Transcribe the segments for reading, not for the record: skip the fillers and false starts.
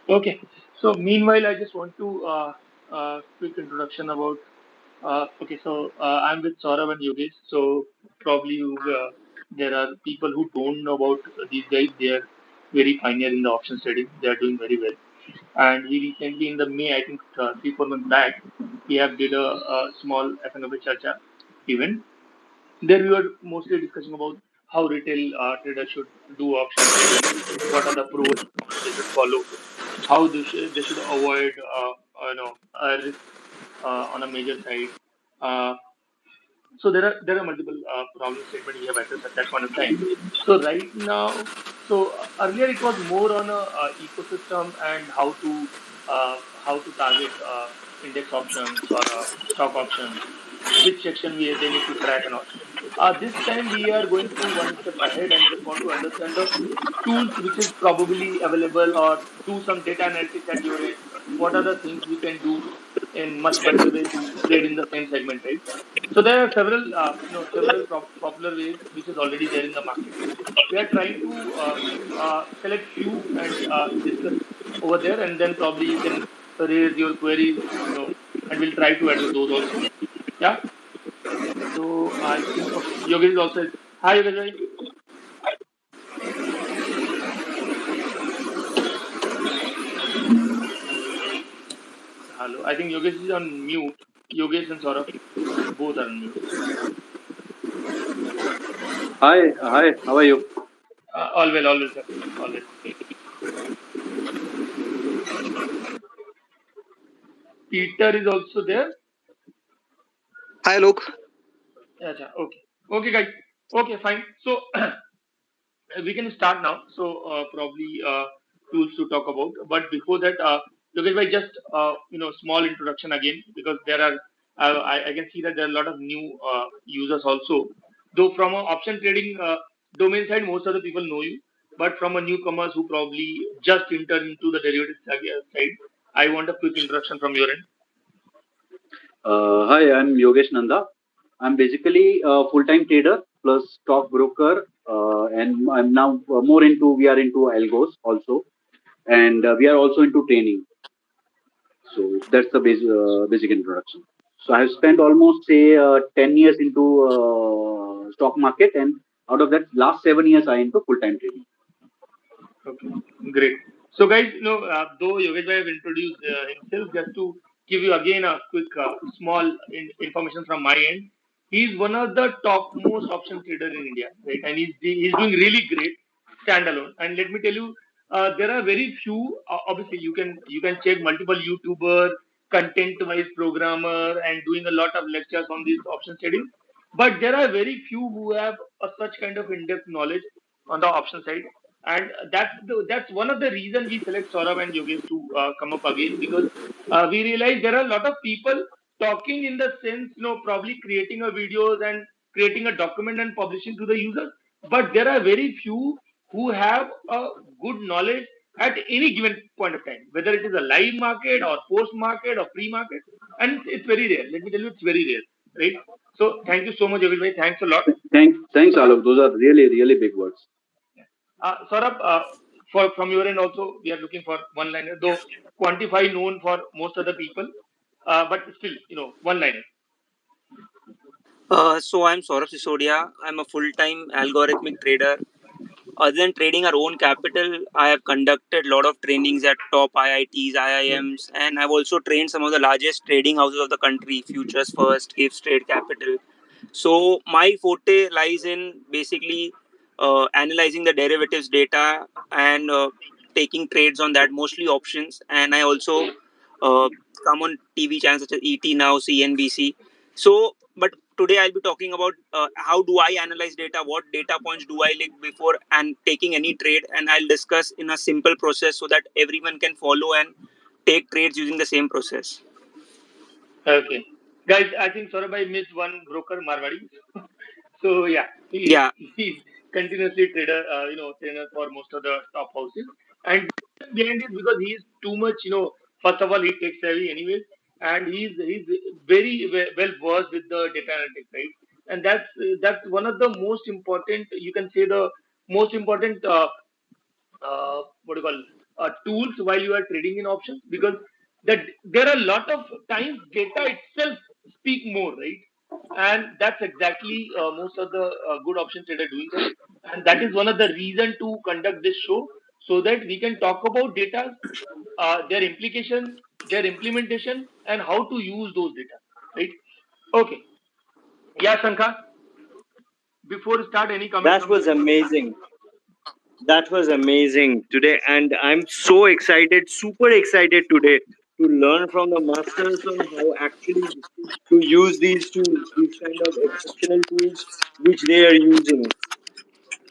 Okay. So meanwhile, I just want to quick introduction about. Okay, so I'm with Saurav and Yogesh. So probably there are people who don't know about these guys. They are very pioneer in the options trading. They are doing very well. And we recently in the May, I think 3 4 months back, we have did a small FNOB Chacha event. There we were mostly discussing about how retail traders should do option trading, what are the pros and cons they should follow, how they should avoid risk on a major side. Uh, so there are multiple problem statement we have addressed at that point of time. So right now, earlier it was more on a, ecosystem and how to target index options or stock options, which section they need to track and all. This time we are going to one step ahead and just want to understand the tools which is probably available or do some data analytics at your end. What are the things we can do in much better way to trade in the same segment, right? So there are several, several popular ways which is already there in the market. We are trying to select few and discuss over there, and then probably you can raise your queries, and we'll try to address those also. Yeah. So I think okay, Yogesh is also. Hi, Yogesh. Hello. I think Yogesh is on mute. Yogesh and Saurabh both are on mute. Hi, how are you? Always, sir. Always. Peter is also there. Hi, Luke. Yeah, okay. Okay, guys. Okay, fine. So we can start now. So probably tools to talk about. But before that, Yogesh bhai, just small introduction again because there are I can see that there are a lot of new users also. Though from a option trading domain side, most of the people know you. But from a newcomers who probably just entered into the derivatives side, I want a quick introduction from your end. Hi, I'm Yogesh Nanda. I'm basically a full-time trader plus stock broker, and I'm now we are into algos also, and we are also into training. So that's the basic introduction. So I have spent almost say 10 years into stock market, and out of that, last 7 years I into full-time trading. Okay, great. So, guys, though Yogesh Bhai have introduced himself, just to give you again a quick, small information from my end, he's one of the top most option trader in India, right? And he's doing really great standalone. And let me tell you, there are very few. Obviously, you can check multiple YouTuber, content-wise programmer, and doing a lot of lectures on this option trading. But there are very few who have such kind of in-depth knowledge on the option side, and that's one of the reasons we select Saurabh and Yogesh to come up again, because we realize there are a lot of people talking in the sense, probably creating a videos and creating a document and publishing to the users, but there are very few who have a good knowledge at any given point of time, whether it is a live market or post market or pre market, and it's very rare. Let me tell you, it's very rare, right? So thank you so much, Yogesh. Thanks a lot. Thanks, Saurabh, Alok. Those are really, really big words. Saurabh, from your end also, we are looking for one liner, though quantify known for most of the people, but still, one liner. So I'm Saurabh Sisodia. I'm a full-time algorithmic trader. Other than trading our own capital, I have conducted a lot of trainings at top IITs, IIMs, and I've also trained some of the largest trading houses of the country, Futures First, Gibbs Trade Capital. So my forte lies in basically analyzing the derivatives data and taking trades on that, mostly options. And I also come on TV channels such as ET Now, CNBC. So, but today I'll be talking about how do I analyze data, what data points do I look before and taking any trade, and I'll discuss in a simple process so that everyone can follow and take trades using the same process. Okay. Guys, I think Saurabh I missed one broker, Marwadi. So yeah, Yeah. he's continuously trainer for most of the top houses. And behind it because he's too much, first of all, he takes savvy anyways, and he's very well versed with the data analytics, right? And that's one of the most important, you can say the most important what do you call tools while you are trading in options, because that there are a lot of times data itself speak more, right? And that's exactly most of the good options trader doing that, and that is one of the reason to conduct this show, so that we can talk about data, their implication, their implementation, and how to use those data, right? Okay, yeah, Shankha, before start, any comment That from your was end? amazing. That was amazing today, and I'm so excited, super excited today to learn from the masters on how actually to use these tools, these kind of exceptional tools which they are using.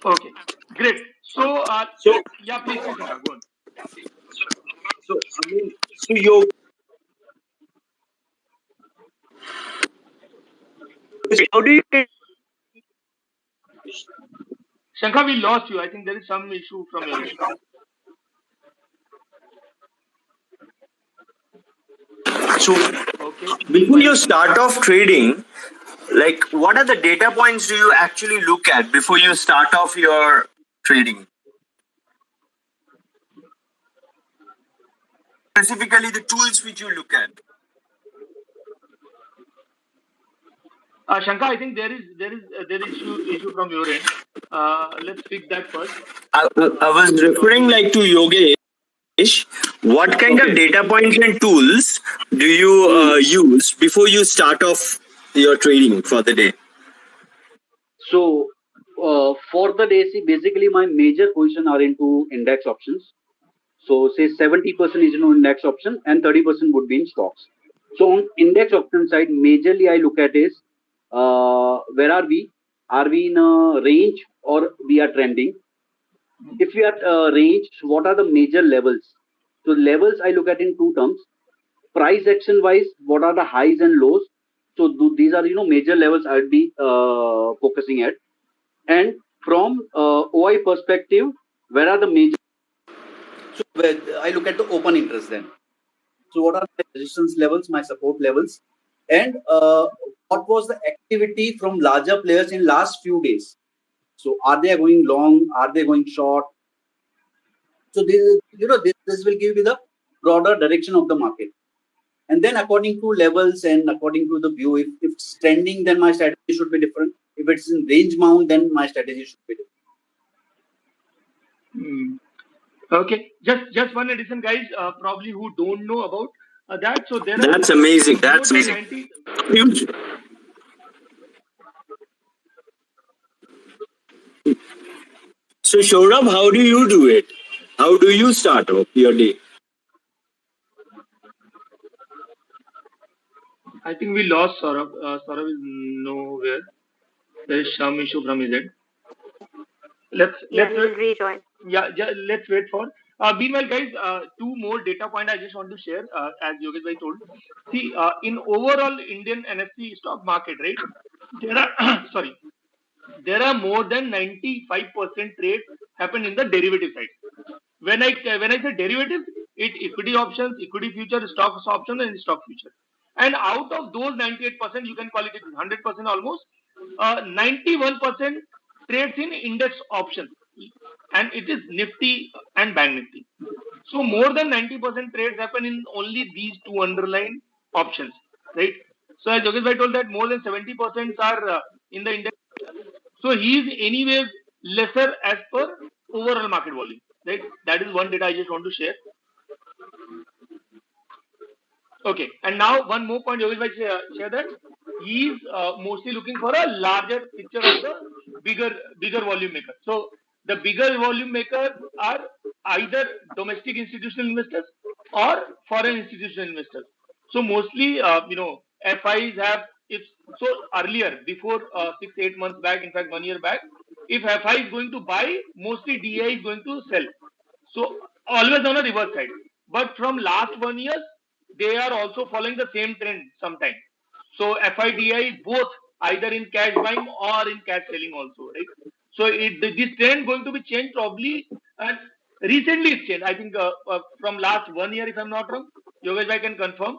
Okay, great. So, So, yeah, please, Shankha, go on. so I mean, so you how do you get Shankha, we lost you. I think there is some issue from your end. so Okay, before meanwhile, you start off trading? Like, what are the data points do you actually look at before you start off your trading? Specifically, the tools which you look at. Shankha, I think there is issue from your end. Let's fix that first. I was referring Probably. like to Yogesh. What kind of Okay. data points and tools do you use before you start off your trading for the day? So for the day, see, basically my major position are into index options. So say 70% is in index option and 30% would be in stocks. So on index option side, majorly I look at is where are we? Are we in a range or we are trending? If we are range, what are the major levels? So levels I look at in two terms. Price action wise, what are the highs and lows? So these are major levels I'd be focusing at. And from OI perspective, where are the major? So I look at the open interest then. So what are my resistance levels, my support levels, and what was the activity from larger players in last few days? So are they going long? Are they going short? So this will give you the broader direction of the market. And then according to levels and according to the view, if it's trending, then my strategy should be different. If it's in range bound, then my strategy should be different. Hmm. Okay, just one addition, guys. Probably who don't know about that. So there are That's amazing. more That's than amazing. 90. Huge. So, Shourabh, how do you do it? How do you start off your day? I think we lost Saurabh. Saurabh is nowhere. There is some issue from his end. Yeah, Let's he'll rejoin. yeah, let's wait for. Meanwhile, guys, two more data point I just want to share. As Yogesh bhai told, see, in overall Indian NFP stock market, right? There are sorry, there are more than 95% trades happen in the derivative side. When I say derivatives, it equity options, equity future, stocks options, and stock future. And out of those 98%, you can call it 100% almost. 91% trades in index options, and it is Nifty and Bank Nifty. So more than 90% trades happen in only these two underlying options, right? So as Yogesh bhai told that more than 70% are in the index. So he is anyways lesser as per overall market volume, right? That is one data I just want to share. Okay, and now one more point Yogesh bhai share that he is mostly looking for a larger picture of the bigger volume maker. So the bigger volume makers are either domestic institutional investors or foreign institutional investors. So mostly, FIs have, if so earlier, before 6 8 months back, in fact 1 year back, if FI is going to buy, mostly DI is going to sell. So always on a reverse side. But from last 1 year, they are also following the same trend sometime. So FIDI both either in cash buying or in cash selling also, right? So this trend going to be changed probably, and recently it's changed. I think from last 1 year, if I'm not wrong, Yogesh bhai can confirm.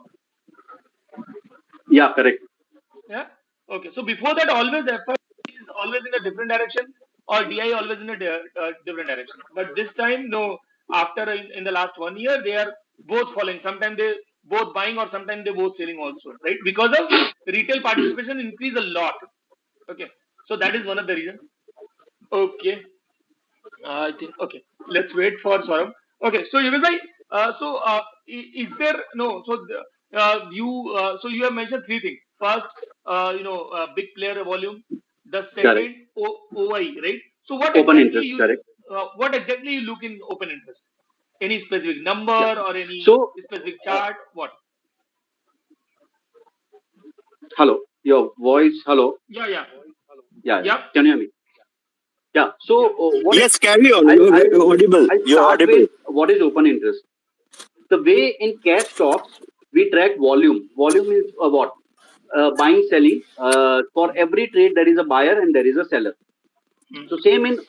Yeah, correct. Yeah. Okay. So before that, always FI is always in a different direction, or DI always in a different direction. But this time, no. after in the last 1 year, they are both falling. Sometimes they both buying or sometimes they both selling also, right? Because of retail participation increase a lot. Okay, so that is one of the reasons. Okay, I think okay. Let's wait for Saurabh. Okay, so Yogesh bhai, is there no? So you have mentioned three things. First, big player volume. The Correct. second, OI, right? So Open interest, correct. what exactly you look in open interest? Any specific number Yeah. or any So, specific chart? What? hello, your voice, hello. Yeah, yeah, Yeah, yeah, can you hear me? Yeah. So, yeah. what Yes, carry on. I'll, You're I'll, audible. I'll You're start audible. with what is open interest. The way in cash stocks, we track volume. Volume is what? Buying, selling. For every trade, there is a buyer and there is a seller. Mm, So same in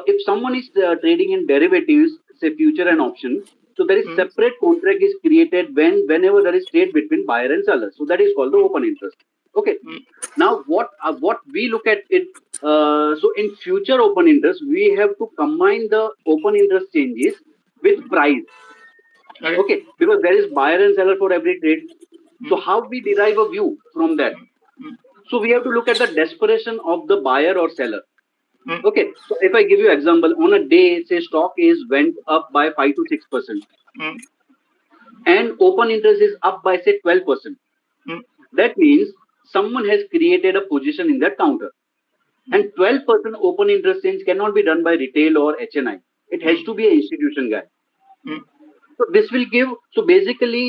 if someone is trading in derivatives, say future and option, so there is mm, separate contract is created whenever there is trade between buyer and seller. So that is called the open interest. Okay. mm, Now what we look at it. So in future open interest, we have to combine the open interest changes with price. okay. Okay, because there is buyer and seller for every trade. So Mm, how we derive a view from that? mm, So we have to look at the desperation of the buyer or seller. mm, Okay, so if I give you example, on a day, say stock is went up by 5 to 6%, mm, and open interest is up by say 12%. mm, That means someone has created a position in that counter, and 12% open interest change cannot be done by retail or HNI. It has mm, to be an institution guy. mm. So this will give. So basically,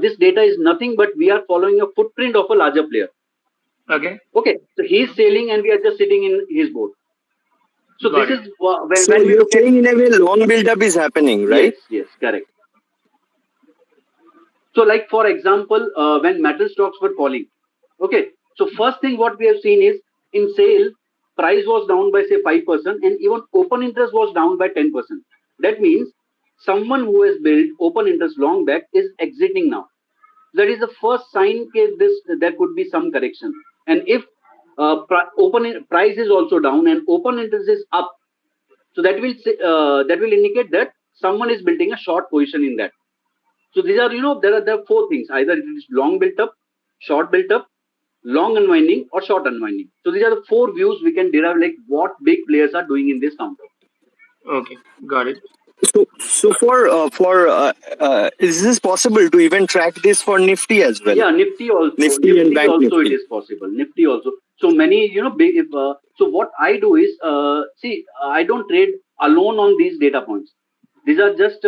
this data is nothing but we are following a footprint of a larger player. Okay, Okay, so he's sailing and we are just sitting in his boat. So got this it. is So when we you're look at. saying in a way long build-up is happening, right? Yes, correct. So, like for example, when metal stocks were falling, okay. So first thing what we have seen is in sale, price was down by say 5%, and even open interest was down by 10%. That means someone who has built open interest long back is exiting now. That is the first sign that there could be some correction. And if price is also down and open interest is up, so that will indicate that someone is building a short position in that. So these are, there are four things. Either it is long built up, short built up, long unwinding, or short unwinding. So these are the four views we can derive like what big players are doing in this counter. Okay, got it. So is this possible to even track this for Nifty as well? Yeah, Nifty also. Nifty and Bank also Nifty. it is possible. Nifty also. So many, big. So what I do is, I don't trade alone on these data points. These are just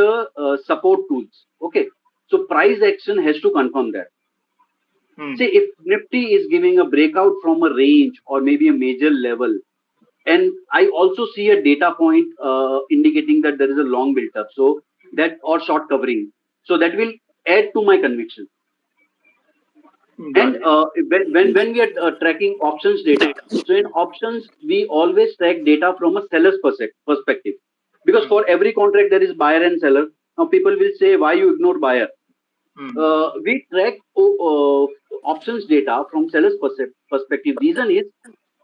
support tools. Okay. So price action has to confirm that. Hmm. See, if Nifty is giving a breakout from a range or maybe a major level, and I also see a data point indicating that there is a long built up, so that or short covering, so that will add to my conviction. Got And it. when we are tracking options data, so in options we always track data from a seller's perspective, because for every contract there is buyer and seller. Now people will say, why you ignore buyer? We track options data from seller's perspective. Reason is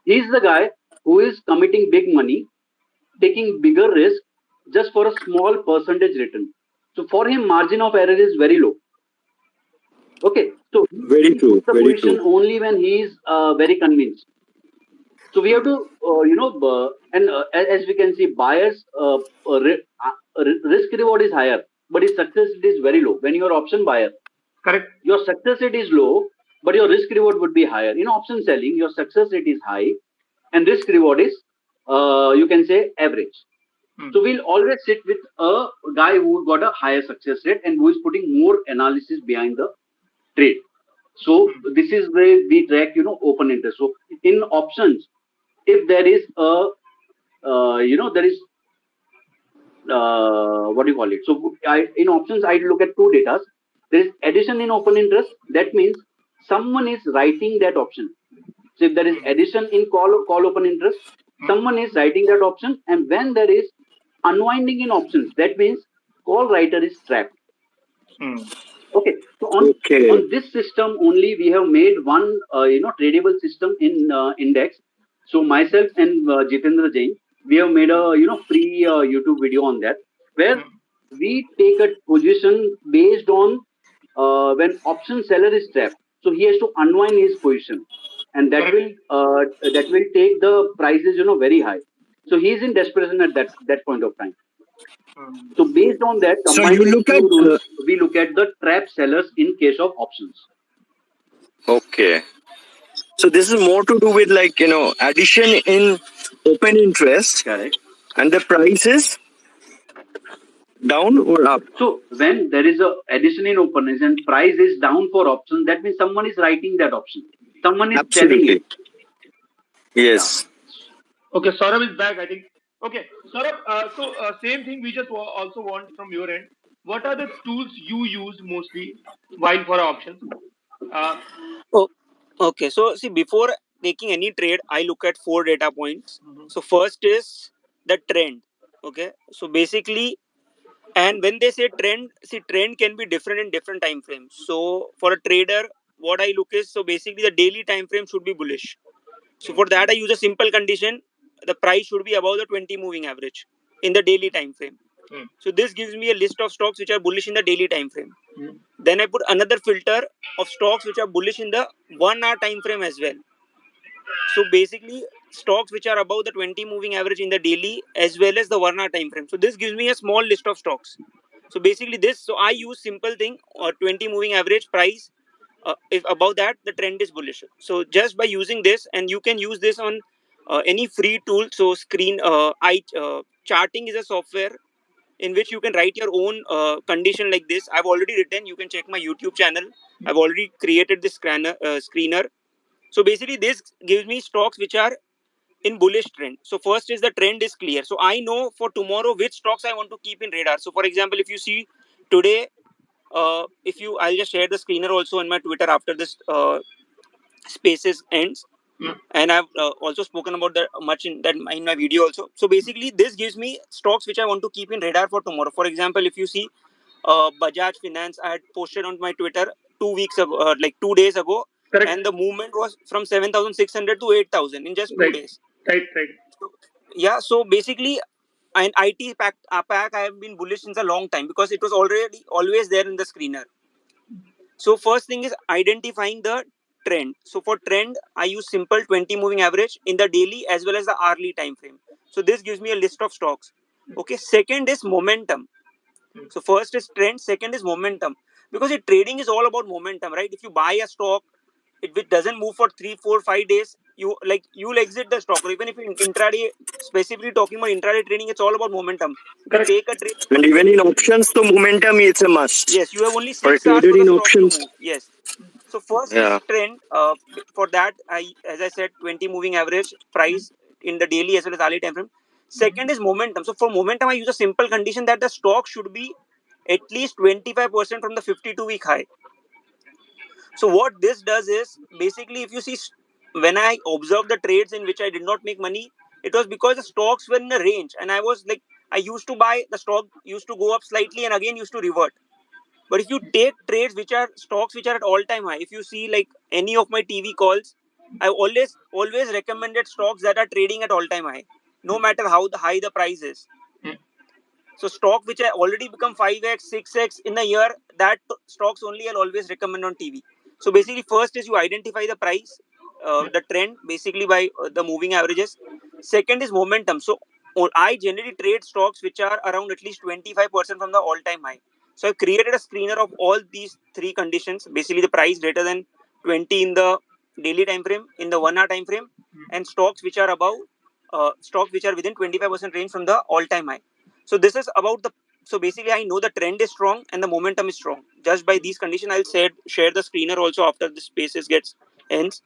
he's the guy who is committing big money, taking bigger risk just for a small percentage return. So for him, margin of error is very low. Okay, so Very he true. puts the Very position true. only when he is very convinced. So we have to, as we can see, buyers risk reward is higher, but his success rate is very low. When you are option buyer, Correct. your success rate is low, but your risk reward would be higher. In option selling, your success rate is high, and risk reward is, you can say, average. So we'll always sit with a guy who got a higher success rate and who is putting more analysis behind the trade. So this is where we track, open interest. So in options, if there is a, there is what do you call it? So in options, I look at two data. There is addition in open interest. That means someone is writing that option. So if there is addition in call open interest, someone is writing that option. And when there is unwinding in options, that means call writer is trapped. Okay. So on this system only, we have made one tradable system in index. So myself and Jitendra Jain, we have made a free YouTube video on that, where we take a position based on when option seller is trapped. So he has to unwind his position, and that will take the prices very high. So he is in desperation at that point of time. So based on that, So you combining look at few rules, we look at the trap sellers in case of options. okay. So this is more to do with addition in open interest, Correct. and the price is down or up. So when there is a addition in openness and price is down for option, that means someone is writing that option. Someone is selling Absolutely. it. Yes. Okay, Saurabh is back, I think. Okay, Saurabh, same thing we just also want from your end. What are the tools you use mostly while for options? Uh, Oh, okay. So see, before taking any trade, I look at four data points. mhm, So first is the trend. Okay. So basically, and when they say trend, see, trend can be different in different time frames. So for a trader, what I look is, so basically the daily time frame should be bullish. So for that, I use a simple condition: the price should be above the 20 moving average in the daily time frame. mm, So this gives me a list of stocks which are bullish in the daily time frame. mm, Then I put another filter of stocks which are bullish in the 1 hour time frame as well. So basically, stocks which are above the 20 moving average in the daily as well as the 1 hour time frame. So this gives me a small list of stocks. So basically, so I use simple thing or 20 moving average price. If above that, the trend is bullish. So just by using this, and you can use this on any free tool. So charting is a software in which you can write your own condition like this. I've already written. You can check my YouTube channel. I've already created this screener. So basically, this gives me stocks which are in bullish trend. So first is the trend is clear. So I know for tomorrow which stocks I want to keep in radar. So for example, if you see today, I'll just share the screener also on my Twitter after this spaces ends. mm, And I've also spoken about that much in my video also. So basically, this gives me stocks which I want to keep in radar for tomorrow. For example, if you see Bajaj Finance, I had posted on my Twitter 2 weeks ago, like 2 days ago, correct. and the movement was from 7,600 to 8,000 in just two Right. days. Right. So, yeah, so basically, an pack I have been bullish since a long time because it was already always there in the screener. So first thing is identifying the trend. So for trend, I use simple 20 moving average in the daily as well as the hourly time frame. So this gives me a list of stocks. Okay. Second is momentum. So first is trend, second is momentum. Because trading is all about momentum, right? If you buy a stock, which doesn't move for 3, 4, 5 days, you'll exit the stock. Or even if in intraday, specifically talking about intraday trading, it's all about momentum. You Correct. take a trade. And even in options, the momentum is a must. Yes, you have only For a 6 hours trader for the in stock to options, move. Yes. So first is yeah. trend. For that, as I said, 20 moving average price in the daily as well as hourly time frame. Second is momentum. So for momentum, I use a simple condition that the stock should be at least 25% from the 52-week high. So what this does is basically, if you see, when I observed the trades in which I did not make money, it was because the stocks were in a range, and I was like, I used to buy the stock used to go up slightly and again used to revert. But if you take trades which are stocks which are at all time high, if you see like any of my TV calls, I always recommended stocks that are trading at all time high, no matter how high the price is. Mm, So stock which I already become 5x, 6x in a year, that stocks only I'll always recommend on TV. So basically, first is you identify the price, the trend, basically by the moving averages. Second is momentum. So I generally trade stocks which are around at least 25% from the all-time high. So I've created a screener of all these three conditions. Basically, the price greater than 20 in the daily time frame, in the 1 hour time frame, and stocks which are above, stocks which are within 25% range from the all-time high. So this is about the. So basically, I know the trend is strong and the momentum is strong. Just by these conditions, I'll share the screener also after the spaces gets ends.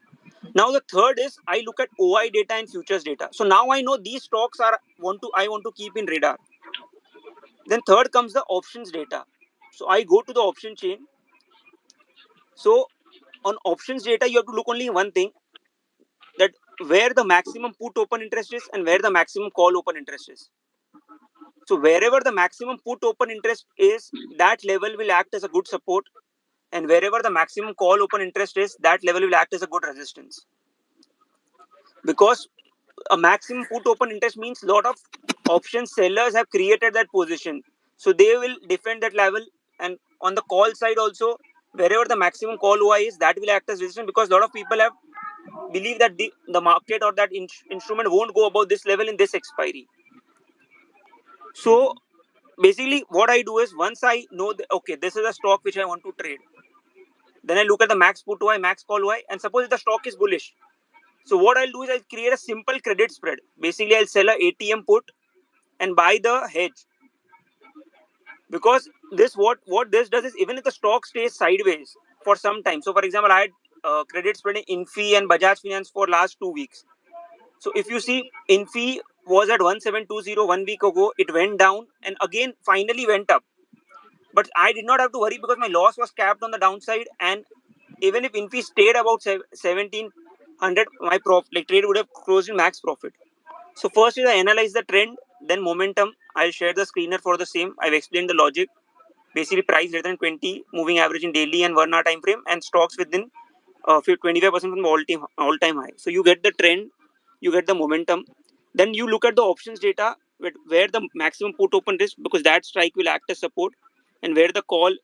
Now the third is I look at OI data and futures data. So now I know these stocks I want to keep in radar. Then third comes the options data. So I go to the option chain. So on options data, you have to look only one thing, that where the maximum put open interest is and where the maximum call open interest is. So wherever the maximum put open interest is, that level will act as a good support, and wherever the maximum call open interest is, that level will act as a good resistance. Because a maximum put open interest means a lot of option sellers have created that position. So they will defend that level. And on the call side also, wherever the maximum call OI is, that will act as resistance, because a lot of people have believe that the market or that instrument won't go above this level in this expiry. So basically what I do is, once I know that, okay, this is a stock which I want to trade, then I look at the max put OI, max call OI, and suppose if the stock is bullish, so what I'll do is I'll create a simple credit spread. Basically I'll sell a ATM put and buy the hedge, because this what this does is, even if the stock stays sideways for some time, so for example I had credit spread in Infi and Bajaj Finance for last 2 weeks. So if you see, Infi was at 1720 1 week ago, it went down and again finally went up, but I did not have to worry because my loss was capped on the downside. And even if Infi stayed about 1700, my trade would have closed in max profit. So first is I analyze the trend, then momentum. I'll share the screener for the same. I've explained the logic. Basically price greater than 20, moving average in daily and 1 hour time frame, and stocks within 25% from the all-time high. So you get the trend, you get the momentum. Then you look at the options data, where the maximum put open risk, because that strike will act as support, and where the call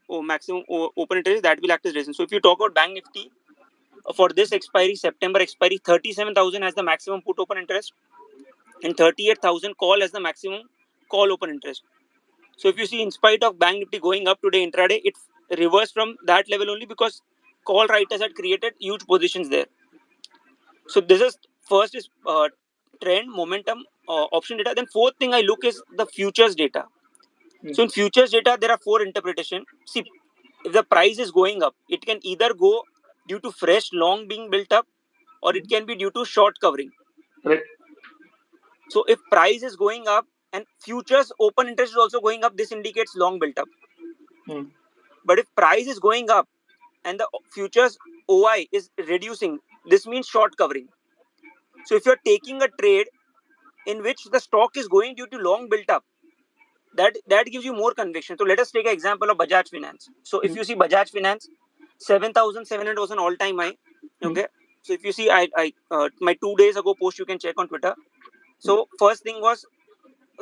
or maximum open interest, that will act as resistance. So if you talk about Bank Nifty, for this expiry, September expiry, 37,000 has the maximum put open interest, and 38,000 call as the maximum call open interest. So if you see, in spite of Bank Nifty going up today intraday, it reversed from that level only because call writers had created huge positions there. So this is first is trend, momentum, option data. Then fourth thing I look is the futures data. So in futures data, there are 4 interpretations. See, if the price is going up, it can either go due to fresh long being built up, or it can be due to short covering. Right. So if price is going up and futures open interest is also going up, this indicates long built up. But if price is going up and the futures OI is reducing, this means short covering. So if you're taking a trade in which the stock is going due to long built up, that gives you more conviction. So let us take an example of Bajaj Finance. So if you see Bajaj Finance, 7,700 was an all-time high. Okay. So if you see, I my 2 days ago post, you can check on Twitter. So first thing was,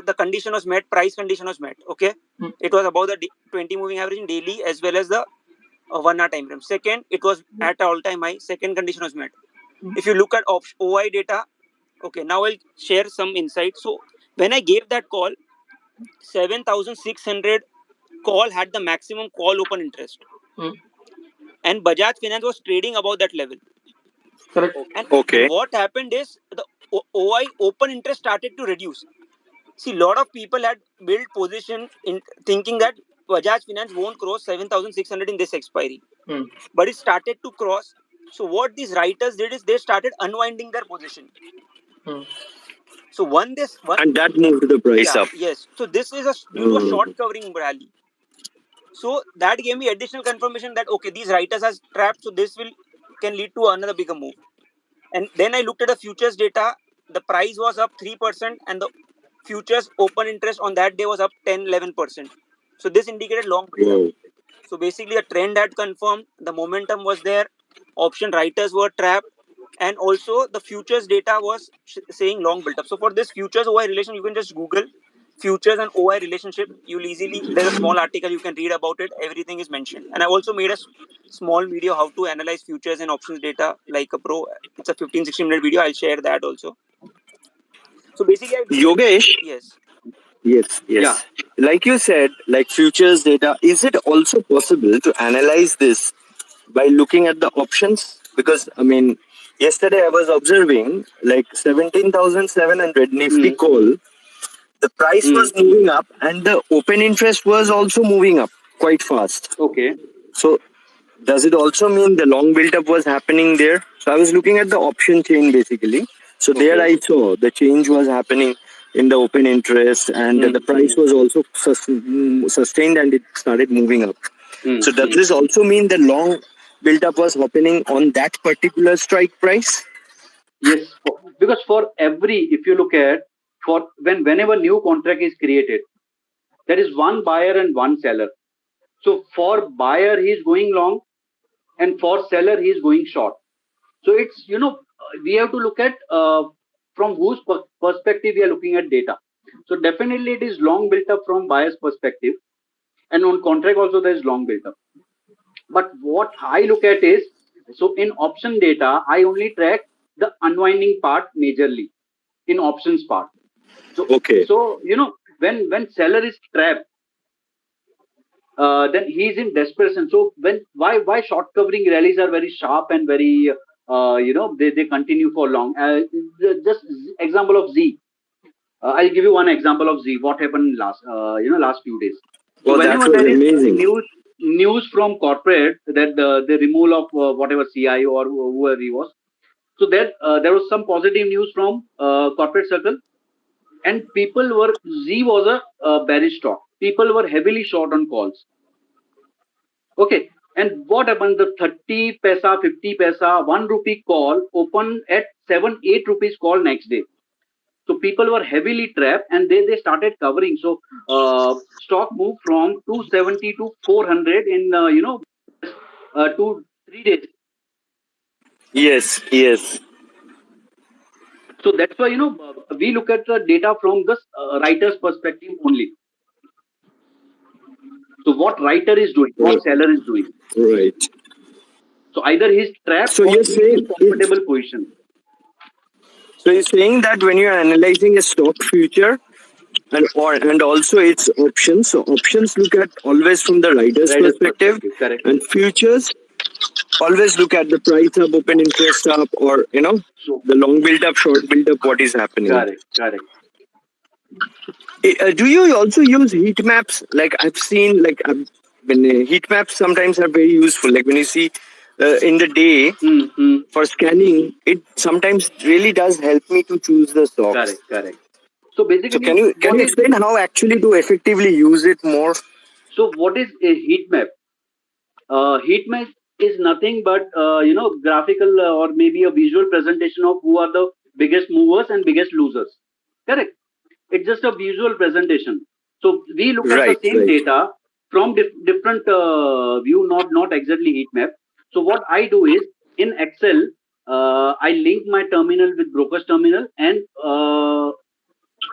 the condition was met, price condition was met. Okay. It was above the 20 moving average in daily as well as the 1 hour time frame. Second, it was at an all-time high. Second condition was met. If you look at OI data, okay, now I'll share some insight. So when I gave that call, 7,600 call had the maximum call open interest, and Bajaj Finance was trading above that level. Correct. And what happened is, the OI open interest started to reduce. See, a lot of people had built position in thinking that Bajaj Finance won't cross 7,600 in this expiry, but it started to cross. So what these writers did is they started unwinding their position. So and that moved the price up. Yes. So this is due to a short covering rally. So that gave me additional confirmation that, okay, these writers are trapped. So this can lead to another bigger move. And then I looked at the futures data. The price was up 3%, and the futures open interest on that day was up 10-11%. So this indicated long build-up. So basically a trend had confirmed, the momentum was there, option writers were trapped, and also the futures data was saying long build-up. So for this futures OI relation, you can just Google futures and OI relationship. You'll easily, there's a small article, you can read about it. Everything is mentioned. And I also made a small video how to analyze futures and options data like a pro. It's a 15-16 minute video. I'll share that also. So basically, Yogesh. Yes. Yes. Yeah. Like you said, like futures data, is it also possible to analyze this by looking at the options? Because I mean, yesterday I was observing like 17,700 Nifty call. The price was moving up, and the open interest was also moving up quite fast. Okay. So does it also mean the long build-up was happening there? So I was looking at the option chain basically. So there I saw the change was happening in the open interest, and the price was also sustained and it started moving up. So does this also mean the long build-up was happening on that particular strike price? Yes, because for every, if you look at, for whenever new contract is created, there is one buyer and one seller. So for buyer, he is going long, and for seller, he is going short. So it's, we have to look at from whose perspective we are looking at data. So definitely it is long built up from buyer's perspective, and on contract also there is long built up. But what I look at is, so in option data, I only track the unwinding part majorly in options part. So Okay. so when seller is trapped, then he is in desperation. So why short covering rallies are very sharp and very they continue for long. Just example of Z. I'll give you one example of Z. What happened last few days. So Oh, that whenever was there is amazing. news from corporate that the removal of whatever CIO or whoever he was, so there was some positive news from corporate circle, and people were Z was a bearish stock. People were heavily short on calls. Okay, and what happened? The 30 paisa, 50 paisa, 1 rupee call opened at 7-8 rupees call next day. So people were heavily trapped, and they started covering. So stock moved from 270 to 400 in 2-3 days. Yes. So that's why we look at the data from the writer's perspective only. So what writer is doing, what seller is doing. Right. So either he's trapped So or you're he's saying in comfortable position. So you're saying that when you're analyzing a stock future and also its options, so options look at always from the writer's Writer's perspective, perspective, correct. and futures always look at the price up, open interest up, or So the long build up, short build up, what is happening. correct. Do you also use heat maps? Like I've seen, when heat maps sometimes are very useful. Like when you see in the day for scanning, it sometimes really does help me to choose the stocks. Correct. So basically, So can you explain how actually to effectively use it more? So what is a heat map? Heat map is nothing but graphical or maybe a visual presentation of who are the biggest movers and biggest losers. Correct. It's just a visual presentation. So we look at the same data from different view, not exactly heat map. So what I do is in Excel, I link my terminal with broker's terminal, and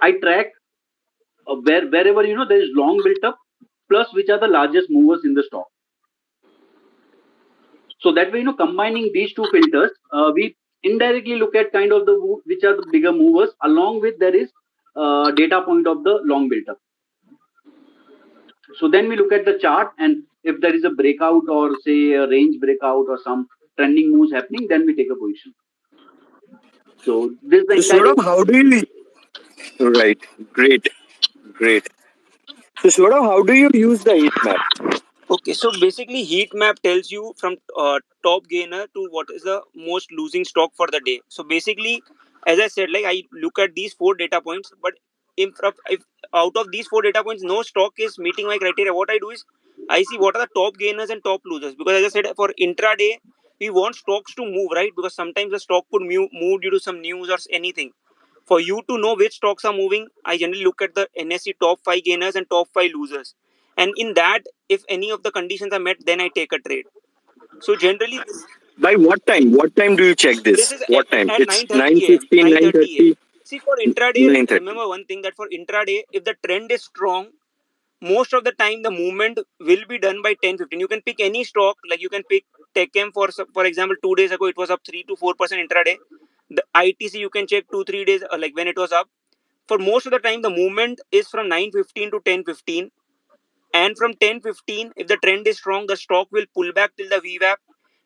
I track wherever there is long built up, plus which are the largest movers in the stock. So that way, combining these two filters, we indirectly look at kind of which are the bigger movers, along with there is data point of the long built up. So then we look at the chart, and if there is a breakout or say a range breakout or some trending moves happening, then we take a position. So this is the Saurabh, how do you? Right, great. So Saurabh, how do you use the heat map? Okay, so basically heat map tells you from top gainer to what is the most losing stock for the day. So basically, as I said, like I look at these 4 data points, but if out of these 4 data points no stock is meeting my criteria, what I do is I see what are the top gainers and top losers. Because as I said, for intraday we want stocks to move, right? Because sometimes the stock could move due to some news or anything. For you to know which stocks are moving, I generally look at the NSE top 5 gainers and top 5 losers. And in that, if any of the conditions are met, then I take a trade. So generally, By what time? What time do you check this this? is What time? at It's 9:30 a.m. 9:15, 9:30 a.m. 9:30, See, for intraday, 9:30. remember one thing, that for intraday, if the trend is strong, most of the time the movement will be done by 10:15. You can pick any stock, like you can pick TechM for example. 2 days ago, it was up 3 to 4% intraday. The ITC you can check 2-3 days, like when it was up. For most of the time, the movement is from 9:15 to 10:15. And from 10:15, if the trend is strong, the stock will pull back till the VWAP,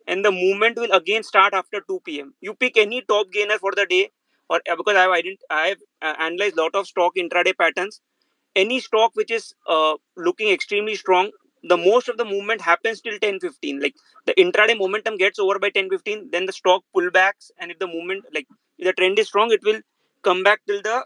and the movement will again start after 2 p.m. You pick any top gainer for the day, or because I have analyzed a lot of stock intraday patterns. Any stock which is looking extremely strong, the most of the movement happens till 10:15. Like the intraday momentum gets over by 10:15, then the stock pullbacks, and if the movement, like if the trend is strong, it will come back till the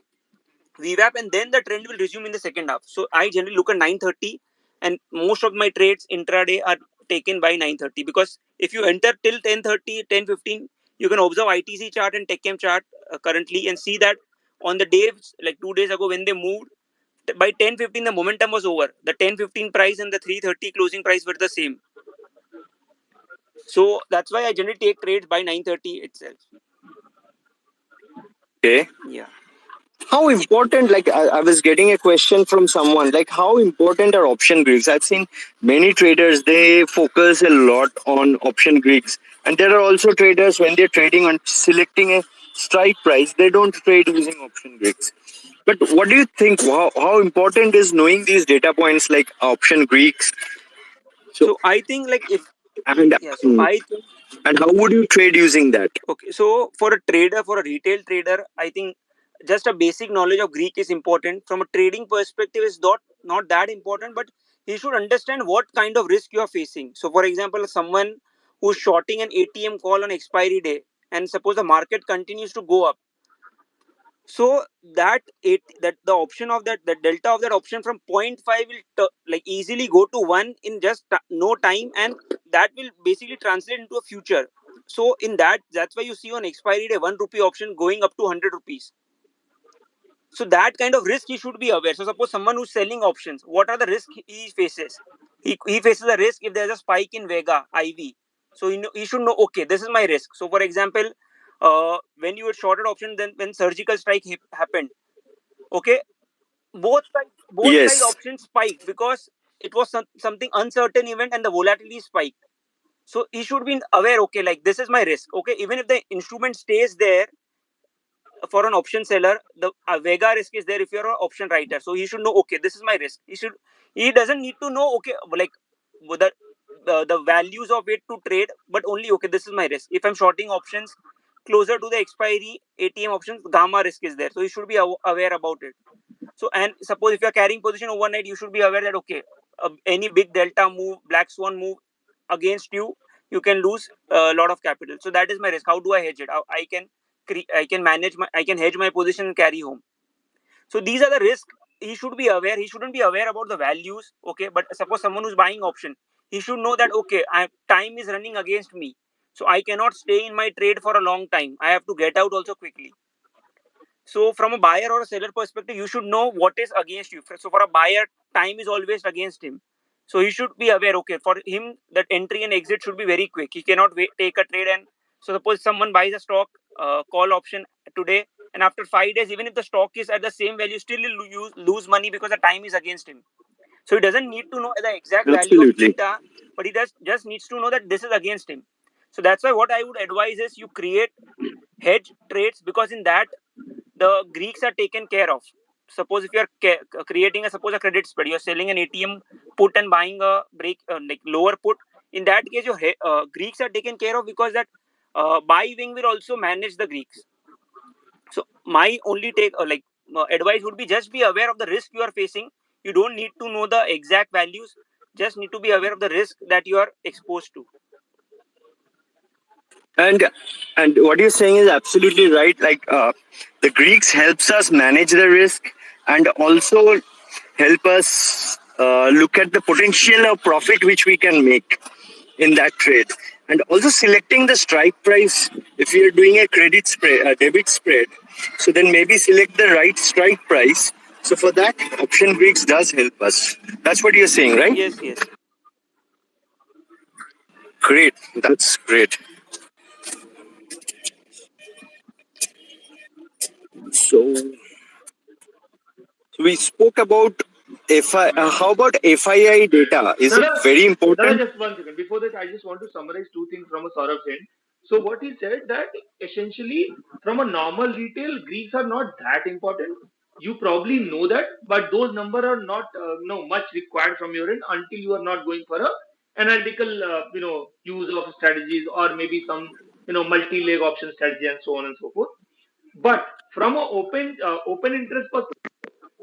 VWAP, and then the trend will resume in the second half. So I generally look at 9:30, and most of my trades intraday are taken by 9:30, because if you enter till 10:30, 10:15, you can observe ITC chart and TechM chart currently and see that on the days like 2 days ago when they moved, by 10:15 the momentum was over. The 10:15 price and the 3:30 closing price were the same. So that's why I generally take trades by 9:30 itself. Okay. Yeah. How important, like I was getting a question from someone, like how important are option Greeks? I've seen many traders, they focus a lot on option Greeks. And there are also traders, when they're trading on selecting a strike price, they don't trade using option Greeks. But what do you think? How important is knowing these data points like option Greeks? So, So I think like if and yeah, so I think and how would you trade using that? okay. So for a trader, for a retail trader, I think just a basic knowledge of Greek is important. From a trading perspective, is not that important, but he should understand what kind of risk you are facing. So for example, someone who's shorting an ATM call on expiry day, and suppose the market continues to go up, so that the option of that, the delta of that option from point 0.5 will like easily go to 1 in just no time, and that will basically translate into a future. So in that's why you see on expiry day 1 rupee option going up to 100 rupees. So that kind of risk he should be aware. So suppose someone who's selling options, what are the risks he faces? He faces a risk if there's a spike in Vega IV. So he should know, okay, this is my risk. So for example, when you had shorted option, then when surgical strike happened, okay, both side Yes. options spiked because it was something uncertain event and the volatility spiked. So he should be aware, okay, like this is my risk. Okay, even if the instrument stays there for an option seller, the Vega risk is there if you're an option writer. So he should know, okay, this is my risk. He doesn't need to know, okay, like the values of it to trade, but only, okay, this is my risk. If I'm shorting options closer to the expiry ATM options, gamma risk is there. So you should be aware about it. So, and suppose if you're carrying position overnight, you should be aware that, okay, any big delta move, black swan move against you, you can lose a lot of capital. So that is my risk. How do I hedge it? I can hedge my position and carry home. So these are the risks. He should be aware. He shouldn't be aware about the values. Okay, but suppose someone who's buying option, he should know that, okay, time is running against me, so I cannot stay in my trade for a long time. I have to get out also quickly. So from a buyer or a seller perspective, you should know what is against you. So for a buyer, time is always against him. So he should be aware, okay, for him, that entry and exit should be very quick. He cannot take a trade. And so suppose someone buys a stock call option today, and after 5 days, even if the stock is at the same value, still he'll lose money because the time is against him. So he doesn't need to know the exact value of Absolutely. theta, but he just needs to know that this is against him. So that's why what I would advise is you create hedge trades, because in that the Greeks are taken care of. Suppose if you are creating a credit spread, you're selling an ATM put and buying a break like lower put. In that case, your Greeks are taken care of, because that buy wing will also manage the Greeks. So my only take advice would be, just be aware of the risk you are facing. You don't need to know the exact values. Just need to be aware of the risk that you are exposed to. And what you're saying is absolutely right. Like the Greeks helps us manage the risk and also help us look at the potential of profit which we can make in that trade. And also selecting the strike price. If you're doing a credit spread, a debit spread, so then maybe select the right strike price. So for that, option Greeks does help us. That's what you're saying, right? Yes, yes. Great. That's great. So we spoke about FI. How about FII data? Is it Dada, very Dada, important? just 1 second. Before that, I just want to summarize two things from a Saurav's end. So what he said, that essentially from a normal retail, Greeks are not that important. You probably know that, but those numbers are not much required from your end until you are not going for a analytical use of strategies, or maybe some multi-leg option strategy and so on and so forth. But from a open interest perspective,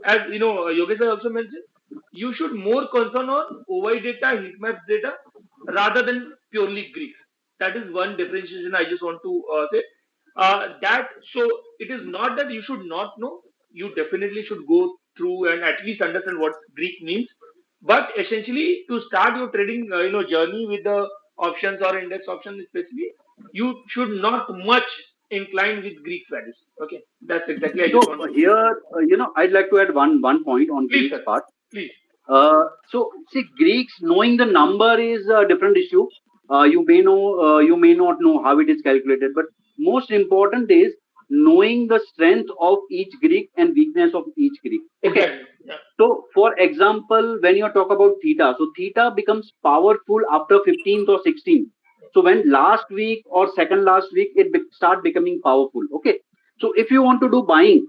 as Yogesh also mentioned, you should more concern on OI data, heat maps data, rather than purely Greeks. That is one differentiation I just want to say. That so it is not that you should not know. You definitely should go through and at least understand what Greek means. But essentially, to start your trading, journey with the options or index options, especially, you should not much incline with Greek values. Okay, that's exactly. I just want So to. here, I'd like to add one point on Please, Greeks sir. part. Please. So see, Greeks knowing the number is a different issue. You may know, you may not know how it is calculated, but most important is knowing the strength of each Greek and weakness of each Greek. Okay. Exactly. Yeah. So, for example, when you talk about theta, so theta becomes powerful after 15th or 16th. So, when last week or second last week, it start becoming powerful. Okay. So, if you want to do buying,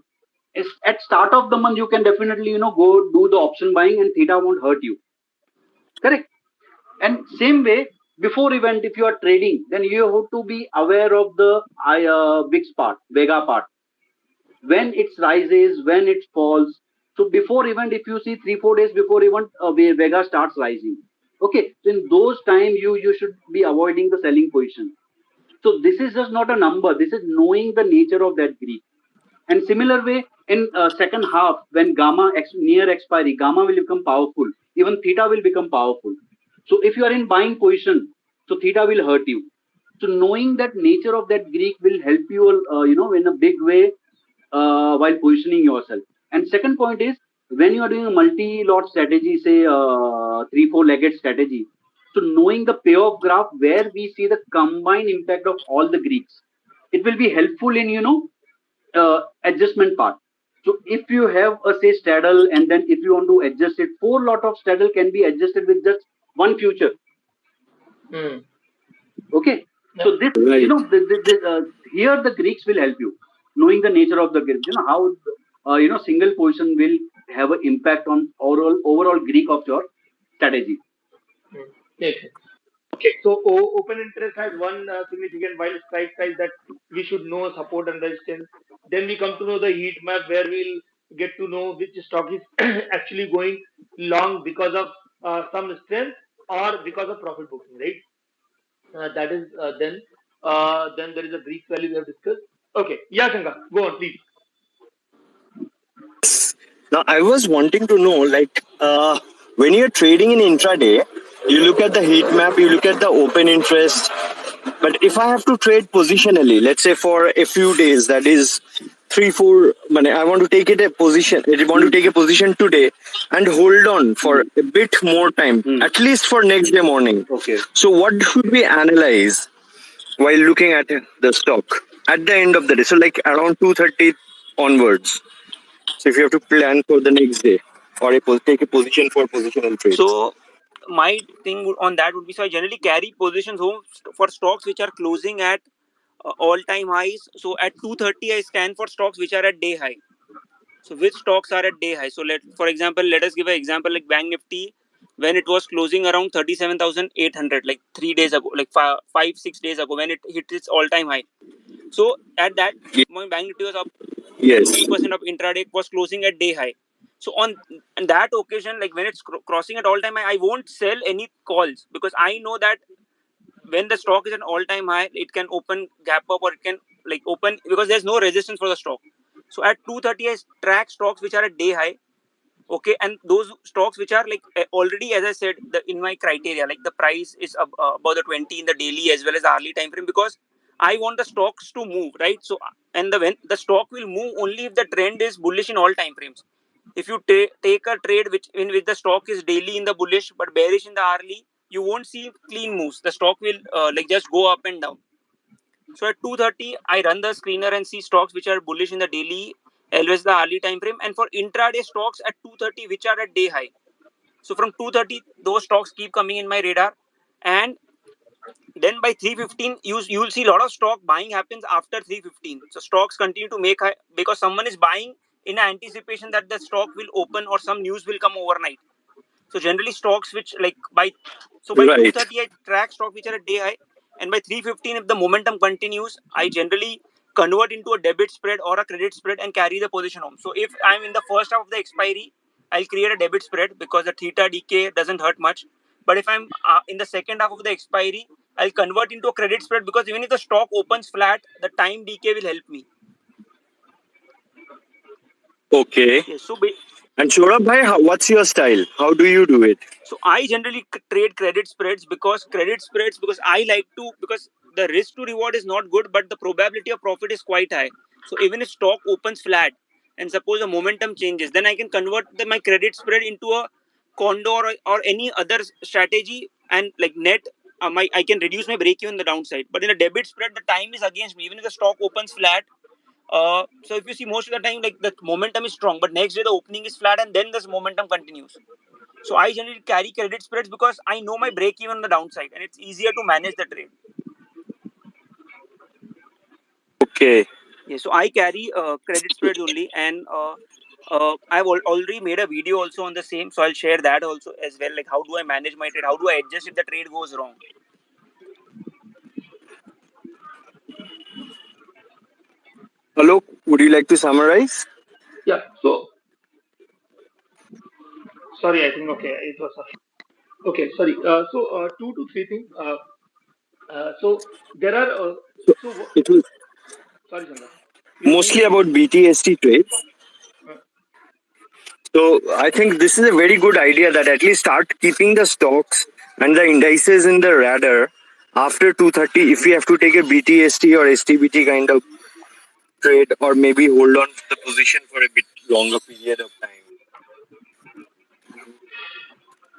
at start of the month, you can definitely, go do the option buying and theta won't hurt you. Correct. And same way, before event, if you are trading, then you have to be aware of the VIX part, Vega part, when it rises, when it falls. So before event, if you see 3-4 days before event, Vega starts rising. Okay, so in those time, you should be avoiding the selling position. So this is just not a number. This is knowing the nature of that Greek. And similar way, in second half, when gamma near expiry, gamma will become powerful. Even theta will become powerful. So if you are in buying position, so theta will hurt you. So knowing that nature of that Greek will help you, in a big way while positioning yourself. And second point is, when you are doing a multi-lot strategy, say 3-4 legged strategy, so knowing the payoff graph where we see the combined impact of all the Greeks, it will be helpful in adjustment part. So if you have a say straddle, and then if you want to adjust it, 4 lot of straddle can be adjusted with just one future. Hmm. Okay. So this, Right. here the Greeks will help you, knowing the nature of the Greeks. How single position will have an impact on overall Greek of your strategy. Makes sense. Okay, so open interest has one significant, while strike price that we should know support and resistance. Then we come to know the heat map where we'll get to know which stock is actually going long because of some strength or because of profit booking, right? That is then there is a Greek value we have discussed. Okay, yeah, Shankar, go on, please. Now, I was wanting to know, like, when you're trading in intraday, you look at the heat map, you look at the open interest. But if I have to trade positionally, let's say for a few days, that is 3-4, I want to take I want to take a position today and hold on for a bit more time, at least for next day morning. Okay. So what should we analyze while looking at the stock at the end of the day? So like around 2:30 onwards. So if you have to plan for the next day or take a position for positional trades. So my thing on that would be, so I generally carry positions home for stocks which are closing at all-time highs. So at 2:30, I scan for stocks which are at day high. So which stocks are at day high? So for example, let us give an example like Bank Nifty when it was closing around 37,800, like 3 days ago, like 5-6 days ago, when it hit its all-time high. So at that point, Bank Nifty was up Yes. 3% of intraday, was closing at day high. So on that occasion, like when it's crossing at all-time high, I won't sell any calls because I know that when the stock is at all-time high, it can open gap up or it can like open because there's no resistance for the stock. So at 2:30, I track stocks which are at day high. Okay, and those stocks which are like already, as I said, in my criteria, like the price is about the 20 in the daily as well as the hourly time frame, because I want the stocks to move, right? So and when the stock will move only if the trend is bullish in all time frames. If you take a trade in which the stock is daily in the bullish but bearish in the hourly, you won't see clean moves. The stock will like just go up and down. So at 2:30, I run the screener and see stocks which are bullish in the daily, always the hourly time frame, and for intraday stocks at 2:30 which are at day high. So from 2:30, those stocks keep coming in my radar, and then by 3:15, you'll see a lot of stock buying happens after 3:15. So stocks continue to make high because someone is buying in anticipation that the stock will open or some news will come overnight. So generally stocks which like by 2:30 I track stock which are at day high, and by 3:15 if the momentum continues, I generally convert into a debit spread or a credit spread and carry the position home. So if I'm in the first half of the expiry, I'll create a debit spread because the theta decay doesn't hurt much. But if I'm in the second half of the expiry, I'll convert into a credit spread because even if the stock opens flat, the time decay will help me. Okay. Yes, so and Saurabh bhai, what's your style? How do you do it? So I generally trade credit spreads because I like to, because the risk to reward is not good, but the probability of profit is quite high. So even if stock opens flat and suppose the momentum changes, then I can convert my credit spread into a condor or any other strategy, and like net, I can reduce my break even the downside. But in a debit spread, the time is against me. Even if the stock opens flat, So if you see most of the time, like the momentum is strong, but next day the opening is flat and then this momentum continues. So I generally carry credit spreads because I know my break even on the downside and it's easier to manage the trade. Okay. Yeah, so I carry credit spreads only, and I've already made a video also on the same, so I'll share that also as well. Like how do I manage my trade? How do I adjust if the trade goes wrong? Alok, would you like to summarize? Yeah. So sorry, I think okay, it was okay. Sorry. Two to three things. So there are. So It was sorry, Sanga. You were saying mostly something? about BTST trades. Uh, So I think this is a very good idea that at least start keeping the stocks and the indices in the radar after 2:30 if we have to take a BTST or STBT kind of trade, or maybe hold on to the position for a bit longer period of time.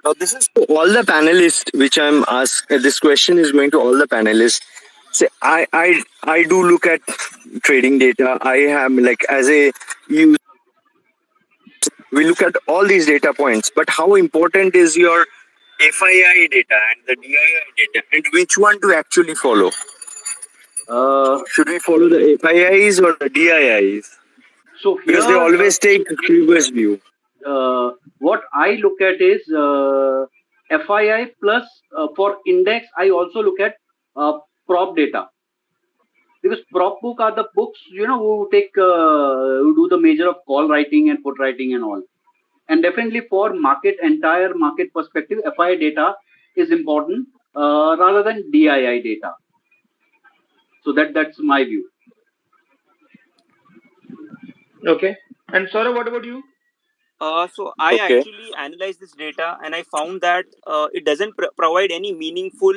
Now this is to all the panelists which I'm asked. This question is going to all the panelists. Say I do look at trading data. I am like as a you we look at all these data points, but how important is your FII data and the DII data, and which one to actually follow? Should we follow the FIIs or the DIIs? So Because they here, always take previous view. what I look at is FII plus for index. I also look at prop data, because prop book are the books who take who do the measure of call writing and put writing and all. And definitely for entire market perspective, FII data is important rather than DII data. So that's my view. okay. And Saurabh, what about you? So I Okay. actually analyzed this data and I found that it doesn't provide any meaningful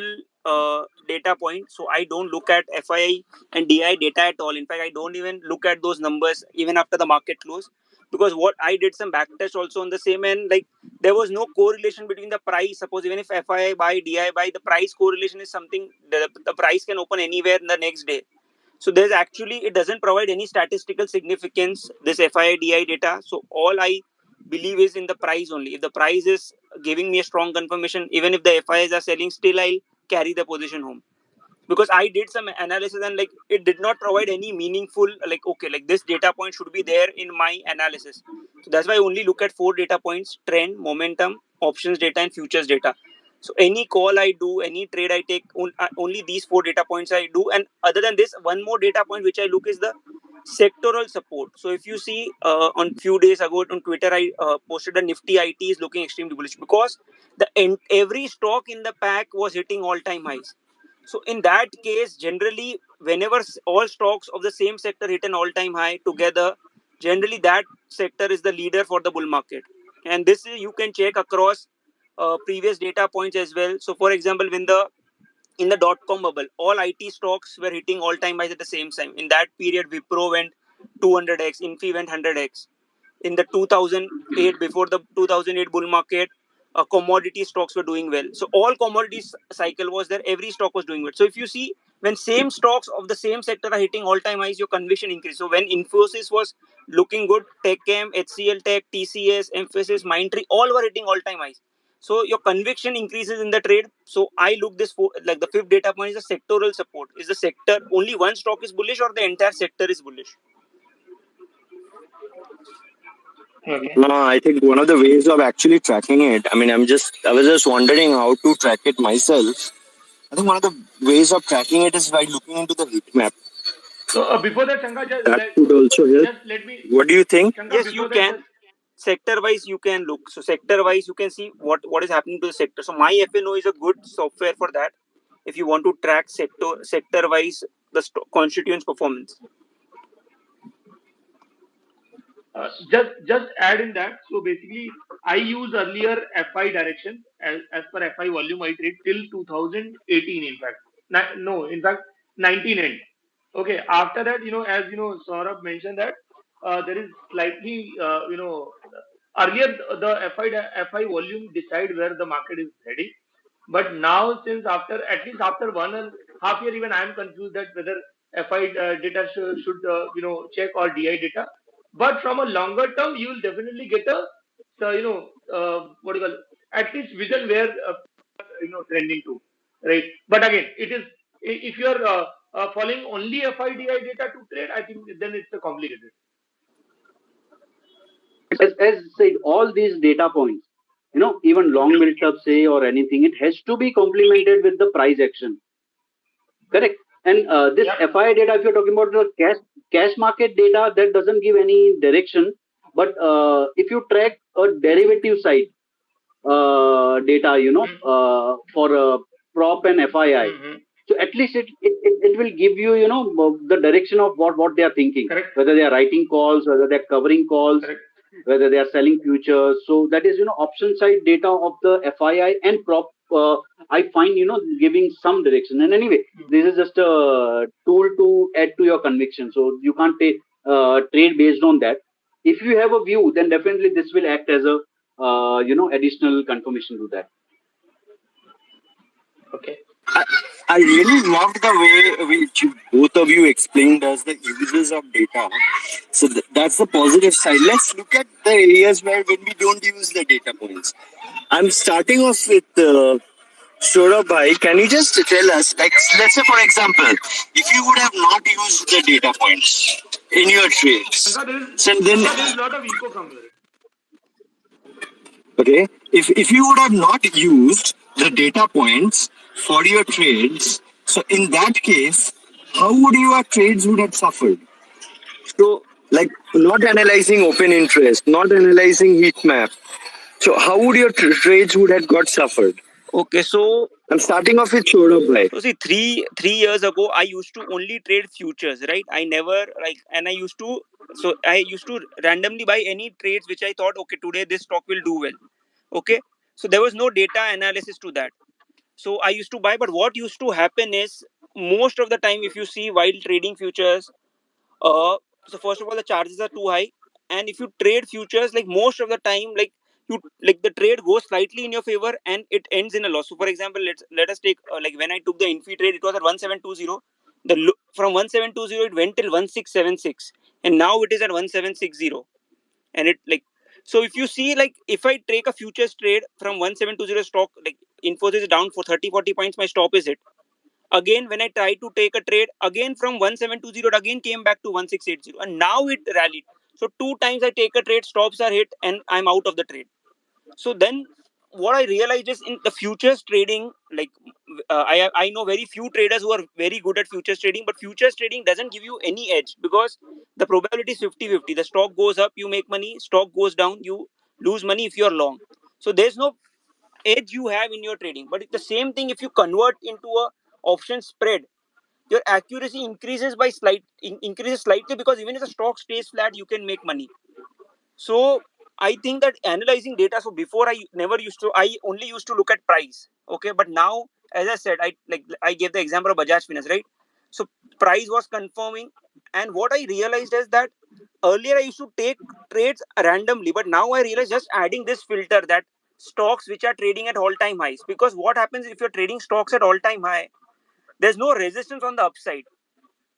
data point. So I don't look at FII and DI data at all. In fact, I don't even look at those numbers even after the market close, because what I did some backtest also on the same end, like there was no correlation between the price. Suppose even if FII buy, DI buy, the price correlation is something the price can open anywhere in the next day. So there's actually, it doesn't provide any statistical significance, this FIDI data. So all I believe is in the price only. If the price is giving me a strong confirmation, even if the FIs are selling, still I'll carry the position home. Because I did some analysis and like it did not provide any meaningful, like okay, like this data point should be there in my analysis. So that's why I only look at 4 data points: trend, momentum, options data, and futures data. So any call I do, any trade I take, only these 4 data points I do. And other than this, one more data point which I look is the sectoral support. So if you see on few days ago on Twitter, I posted a Nifty IT is looking extremely bullish because every stock in the pack was hitting all-time highs. So in that case, generally, whenever all stocks of the same sector hit an all-time high together, generally that sector is the leader for the bull market. And this is, you can check across previous data points as well. So, for example, when the in the dot-com bubble, all IT stocks were hitting all-time highs at the same time. In that period, Wipro went 200x, Infi went 100x. In the 2008, before the 2008 bull market, commodity stocks were doing well. So all commodities cycle was there, every stock was doing well. So if you see, when same stocks of the same sector are hitting all-time highs, your conviction increases. So when Infosys was looking good, TechM, HCL Tech, TCS, Emphasis, Mindtree, all were hitting all-time highs. So your conviction increases in the trade. So I look this for, like the fifth data point is the sectoral support. Is the sector only one stock is bullish or the entire sector is bullish? Okay. No, I think one of the ways of actually tracking it, I mean, I was just wondering how to track it myself. I think one of the ways of tracking it is by looking into the heat map. So before that, Shankar, That could also help. just let me, What do you think? Shankar, Yes, you before that, can. just Sector wise you can look. So sector wise you can see what is happening to the sector. So my FNO is a good software for that if you want to track sector wise the constituents performance. just add in that. So basically, I use earlier FI direction as per FI volume I trade till 2018. In fact, no, in fact 19 end. Okay. After that, as Saurabh mentioned that there is slightly, earlier the FI volume decide where the market is heading. But now, since after at least after 1.5 year, even I am confused that whether FI data should check, or DI data. But from a longer term, you will definitely get a what do you call it? At least vision where trending to, right? But again, it is, if you are following only FIDI data to trade, I think then it's a complicated. As said, all these data points, even long built up, say, or anything, it has to be complemented with the price action. Correct. And this FI data, if you're talking about the cash market data, that doesn't give any direction. But if you track a derivative side data, for prop and FII, so at least it will give you, the direction of what they are thinking. Correct. Whether they are writing calls, whether they are covering calls, Correct. whether they are selling futures. So that is, option side data of the FII and prop. I find, giving some direction. And anyway, this is just a tool to add to your conviction. So you can't trade based on that. If you have a view, then definitely this will act as a additional confirmation to that. Okay. I really loved the way which both of you explained us the uses of data. So that's the positive side. Let's look at the areas where when we don't use the data points. I'm starting off with Saurabh bhai. Can you just tell us, like, let's say for example, if you would have not used the data points in your trades, So then there is a lot of echo from there. Okay, if you would have not used the data points for your trades, so in that case, how would your trades would have suffered? So, like, not analyzing open interest, not analyzing heat map. So how would your trades would have got suffered? Okay, so I'm starting off with Saurabh bhai. so see, three years ago, I used to only trade futures, right? I never and I used to randomly buy any trades which I thought, okay, today this stock will do well. Okay, so there was no data analysis to that. So I used to buy, but what used to happen is most of the time, if you see while trading futures, uh, so first of all, the charges are too high, and if you trade futures, like most of the time, the trade goes slightly in your favor and it ends in a loss. So for example, let us take like when I took the Infi trade, it was at 1720. From 1720 it went till 1676, and now it is at 1760, and it like, so if you see, like, if I take a futures trade from 1720 stock, like Infosys is down for 30-40 points, my stop is hit. Again, when I tried to take a trade, again from 1720, it again came back to 1680, and now it rallied. So two times I take a trade, stops are hit, and I'm out of the trade. So then what I realized is in the futures trading, like I know very few traders who are very good at futures trading, but futures trading doesn't give you any edge because the probability is 50-50. The stock goes up, you make money, stock goes down, you lose money if you're long. So there's no edge you have in your trading. But it's the same thing if you convert into a option spread, your accuracy increases slightly, because even if the stock stays flat, you can make money. So I think that analyzing data. So before I only used to look at price. Okay, but now, as I said, I gave the example of Bajaj Finance, right? So price was confirming, and what I realized is that earlier I used to take trades randomly, but now I realize just adding this filter, that stocks which are trading at all-time highs. Because what happens if you're trading stocks at all-time high? There's no resistance on the upside,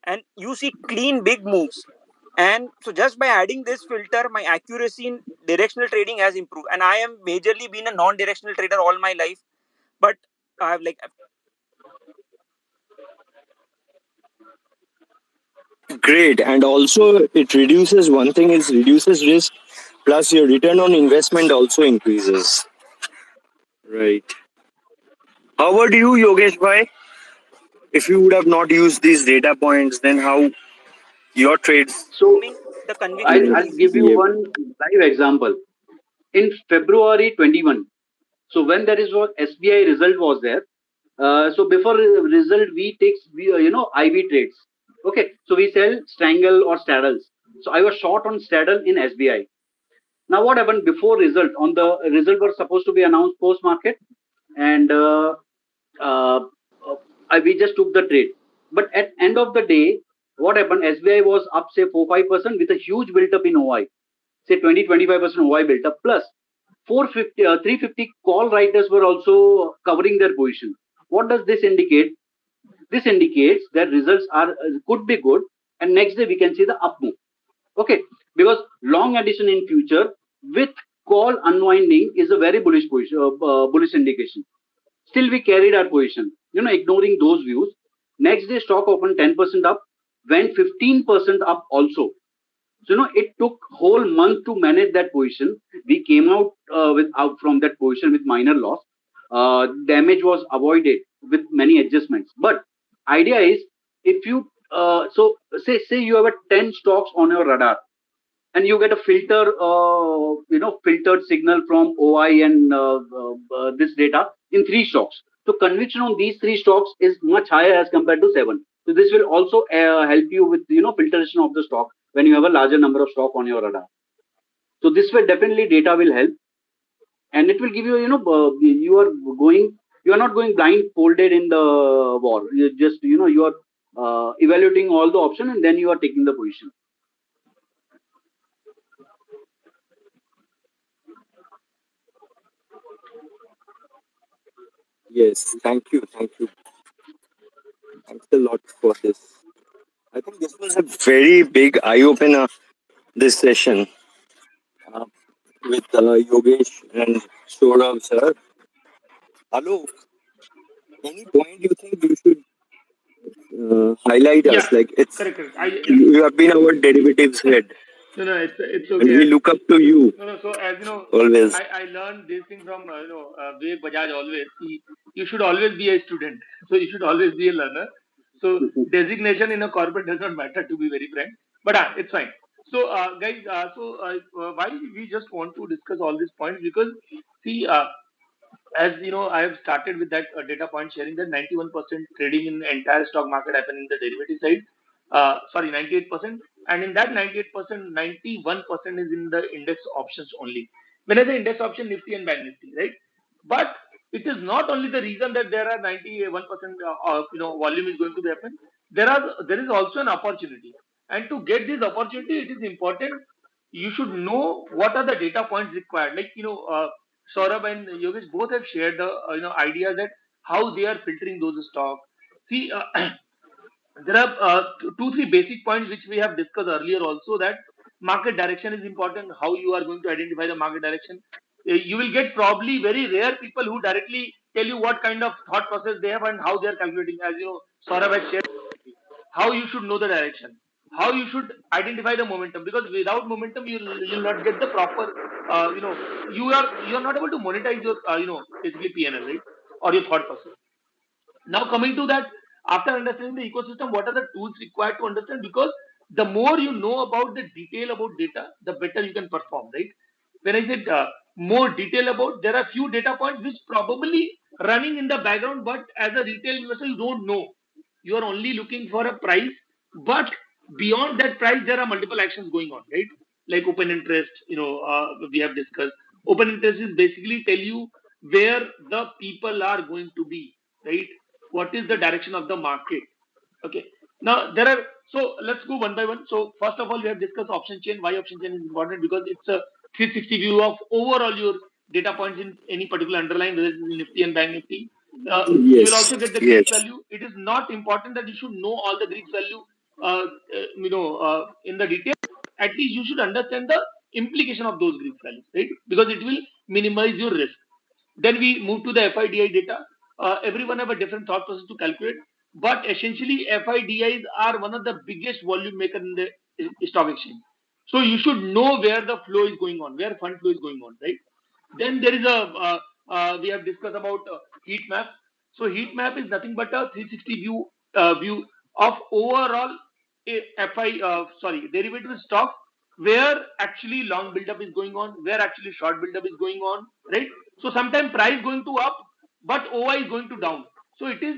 and you see clean big moves. And so just by adding this filter, my accuracy in directional trading has improved, and I am majorly been a non-directional trader all my life. But I have Great, and also it reduces, one thing is reduces risk, plus your return on investment also increases. Right. How about you, Yogesh bhai? If you would have not used these data points, then how your trades? So the conviction I'll give increases. you one live example. In February 21, so when there is what SBI result was there, so before result we take IV trades. Okay, so we sell strangle or straddles. So I was short on straddle in SBI. Now what happened before result? On the result was supposed to be announced post market, and uh, we just took the trade. But at end of the day, what happened? SBI was up say 4-5% with a huge built up in OI, say 20-25% OI built up, plus 350 call writers were also covering their position. What does this indicate? This indicates that results are could be good, and next day we can see the up move. Okay, because long addition in future with call unwinding is a very bullish position, bullish indication. Still, we carried our position, ignoring those views. Next day, stock opened 10% up, went 15% up also. So, it took whole month to manage that position. We came out from that position with minor loss. Damage was avoided with many adjustments. But idea is, if you so say you have a 10 stocks on your radar, and you get a filtered signal from OI and this data in three stocks. So conviction on these three stocks is much higher as compared to seven. So this will also help you with filtration of the stock when you have a larger number of stock on your radar. So this way definitely data will help, and it will give you you are not going blindfolded in the war. You just you are evaluating all the option, and then you are taking the position. Yes, thank you, thank you. Thanks a lot for this. I think this was a very big eye opener, this session uh, with Yogesh and Saurabh sir. Hello, any point you think you should highlight Yeah, us? Like it's correct, correct. you have been our derivatives head, No, no, it's and we okay. look up to you No, no. So as you know, always. I learned this thing from Vivek Bajaj always. You should always be a student. So you should always be a learner. So designation in a corporate does not matter, to be very frank. But it's fine. So guys, why we just want to discuss all these points, because see, as you know, I have started with that data point sharing that 91% trading in the entire stock market happen in the derivative side. Sorry, 98%. And in that 98%, 91% is in the index options only. When I say index option, Nifty and Bank Nifty, right? But it is not only the reason that there are 91% of volume is going to be happen. There is also an opportunity, and to get this opportunity, it is important you should know what are the data points required. Like Saurabh and Yogesh both have shared the idea that how they are filtering those stocks. See, there are two, three basic points which we have discussed earlier also, that market direction is important. How you are going to identify the market direction. You will get probably very rare people who directly tell you what kind of thought process they have and how they are calculating. As you know, Saurabh has shared how you should know the direction, how you should identify the momentum, because without momentum you'll not get the proper you are not able to monetize your basically PNL, right, or your thought process. Now coming to that, after understanding the ecosystem, what are the tools required to understand? Because the more you know about the detail about data, the better you can perform, right? When I said more detail about, there are few data points which probably running in the background, but as a retail investor, you don't know. You are only looking for a price, but beyond that price, there are multiple actions going on, right? Like open interest, we have discussed. Open interest is basically tell you where the people are going to be, right? What is the direction of the market? Okay. Now there are, so let's go one by one. So first of all, we have discussed option chain. Why option chain is important? Because it's a 360 view of overall your data points in any particular underlying, whether it is Nifty and Bank Nifty. You will Yes, also get the Greek yes, value. It is not important that you should know all the Greek value, in the detail. At least you should understand the implication of those Greek values, right? Because it will minimize your risk. Then we move to the FIDI data. Everyone have a different thought process to calculate, but essentially FIDIs are one of the biggest volume maker in the stock exchange. So you should know where the flow is going on, where fund flow is going on, right? Then there is we have discussed about heat map. So heat map is nothing but a 360 view of overall derivative stock, where actually long buildup is going on, where actually short buildup is going on, right? So sometimes price going to up, but OI is going to down. So it is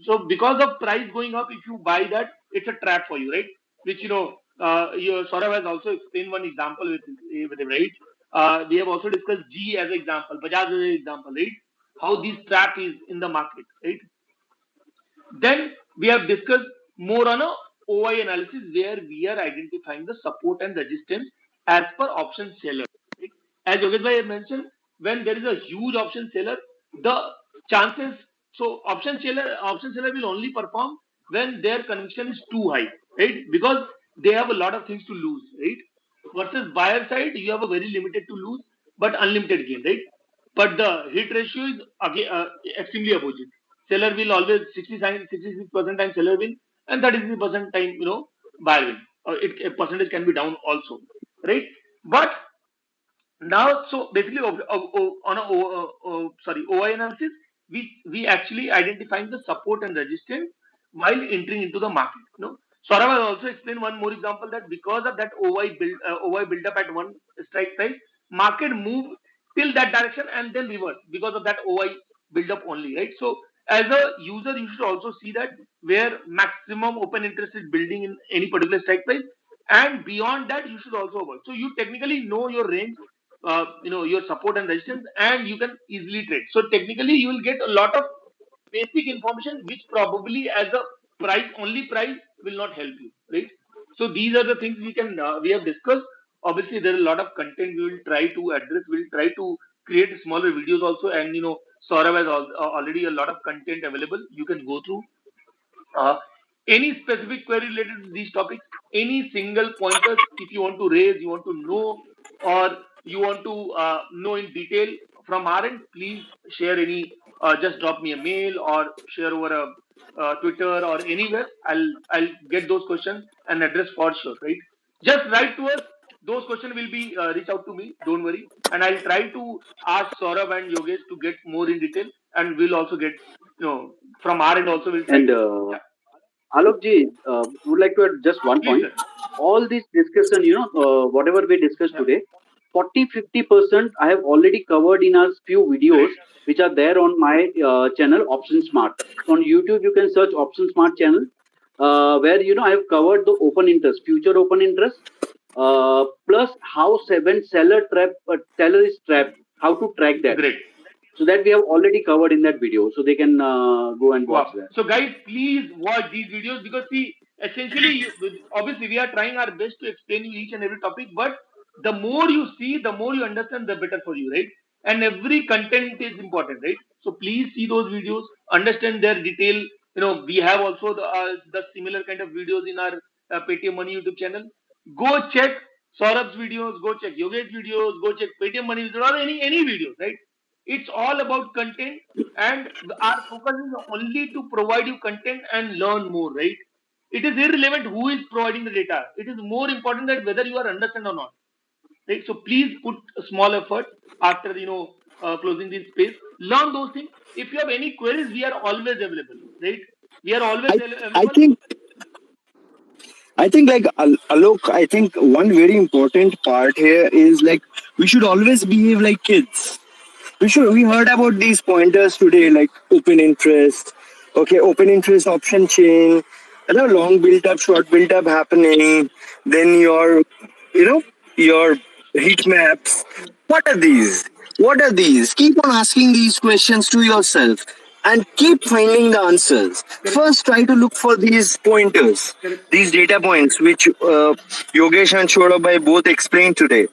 so because of price going up, if you buy that, it's a trap for you, right? Which your Saurav has also explained one example with him, right? We have also discussed G as an example, Bajaj as an example, right? How this trap is in the market, right? Then we have discussed more on a OI analysis, where we are identifying the support and resistance as per option seller. Right? As Yogesh Bhai mentioned, when there is a huge option seller, the chances So option seller will only perform when their conviction is too high, right? Because they have a lot of things to lose, right? Versus buyer side, you have a very limited to lose, but unlimited gain, right? But the hit ratio is again extremely opposite. Seller will always 66% time seller win, and 33% time buyer win. A percentage can be down also, right? But now, so basically, on a OI analysis, we actually identifying the support and resistance while entering into the market. Saurabh will also explain one more example that because of that OI build up at one strike price, market move till that direction and then reverse because of that OI build up only, right? So as a user, you should also see that where maximum open interest is building in any particular strike price, and beyond that, you should also avoid. So you technically know your range, your support and resistance, and you can easily trade. So technically you will get a lot of basic information which probably as a price will not help you, right? So these are the things we have discussed. Obviously there are a lot of content we will try to address. We'll try to create smaller videos also, and Saurav has already a lot of content available you can go through. uh, any specific query related to these topics, any single pointers if you want to raise, you want to know, or you want to know in detail from our end, please share any. Just drop me a mail or share over a Twitter or anywhere. I'll get those questions and address for sure. Right? Just write to us. Those questions will be reach out to me. Don't worry, and I'll try to ask Saurabh and Yogesh to get more in detail, and we'll also get from our end also we'll try. And Yeah. Alok ji, would like to add just one Please, point. sir. All this discussion, whatever we discussed Yeah. today, 40-50% I have already covered in our few videos which are there on my channel Option Smart. So on YouTube, you can search Option Smart channel, where I have covered the open interest, future open interest, plus how seller is trapped, how to track that. Great. So that we have already covered in that video, so they can go and watch Wow. that. So guys, please watch these videos because see, essentially, obviously we are trying our best to explain you each and every topic, but the more you see, the more you understand, the better for you, right? And every content is important, right? So please see those videos, understand their detail. We have also the similar kind of videos in our Paytm Money YouTube channel. Go check Saurabh's videos, go check Yogesh videos, go check Paytm Money videos, or any videos, right? It's all about content, and our focus is only to provide you content and learn more, right? It is irrelevant who is providing the data. It is more important that whether you are understand or not, right? So please put a small effort after closing this space. Learn those things. If you have any queries, we are always available, right? We are always I available. think like Alok, I think one very important part here is like we should always behave like kids. We heard about these pointers today, like open interest, okay, open interest option chain, long built up, short built up happening, then your heat maps. What are these? What are these? Keep on asking these questions to yourself and keep finding the answers. First, try to look for these pointers, these data points, which Yogesh and Shorabai both explained today.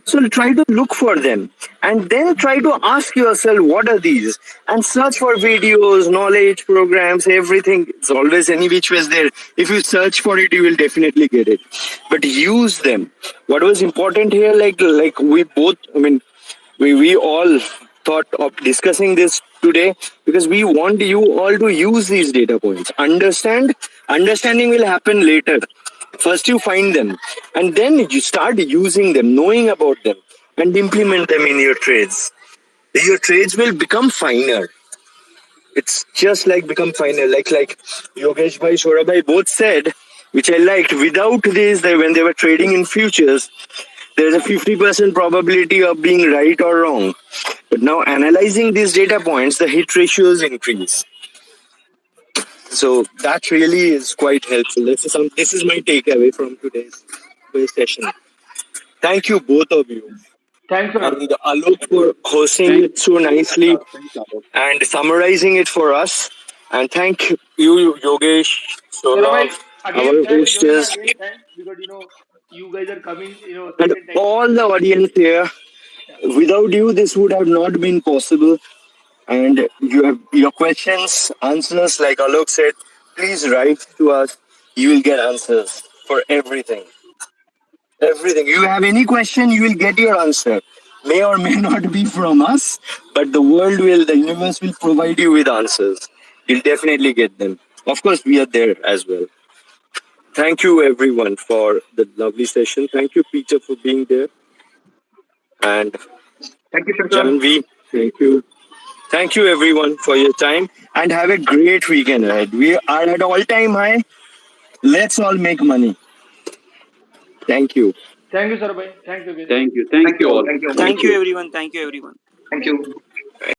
So try to look for them and then try to ask yourself, what are these? And search for videos, knowledge programs, everything. It's always any which ways there. If you search for it, you will definitely get it. But use them. What was important here, like we both, we all thought of discussing this today because we want you all to use these data points. Understanding will happen later. First you find them and then you start using them, knowing about them, and implement them in your trades. Your trades will become finer. It's just like become finer. Like Yogesh bhai, Shorabai both said, which I liked, without this, when they were trading in futures, there's a 50% probability of being right or wrong. But now analyzing these data points, the hit ratios increase. So that really is quite helpful. This is my takeaway from today's session. Thank you, both of you. Thanks a lot. And Alok for hosting it so nicely and summarizing it for us. And thank you, Yogesh, Saurabh, our hostess, Again, thanks because you guys are coming, and second time. all the audience here. Without you, this would have not been possible. And you have your questions, answers, like Alok said, please write to us. You will get answers for everything. Everything. You have any question, you will get your answer. May or may not be from us, but the universe will provide you with answers. You'll definitely get them. Of course, we are there as well. Thank you, everyone, for the lovely session. Thank you, Peter, for being there. And Thank you, Shankar. Janvi, thank you. Thank you, everyone, for your time. And have a great weekend ahead. We are at all-time high. Let's all make money. Thank you. Thank you, Sarabhai. Thank you, guys. Thank you. Thank you all. Thank you. Thank you, everyone. Thank you, everyone. Thank you.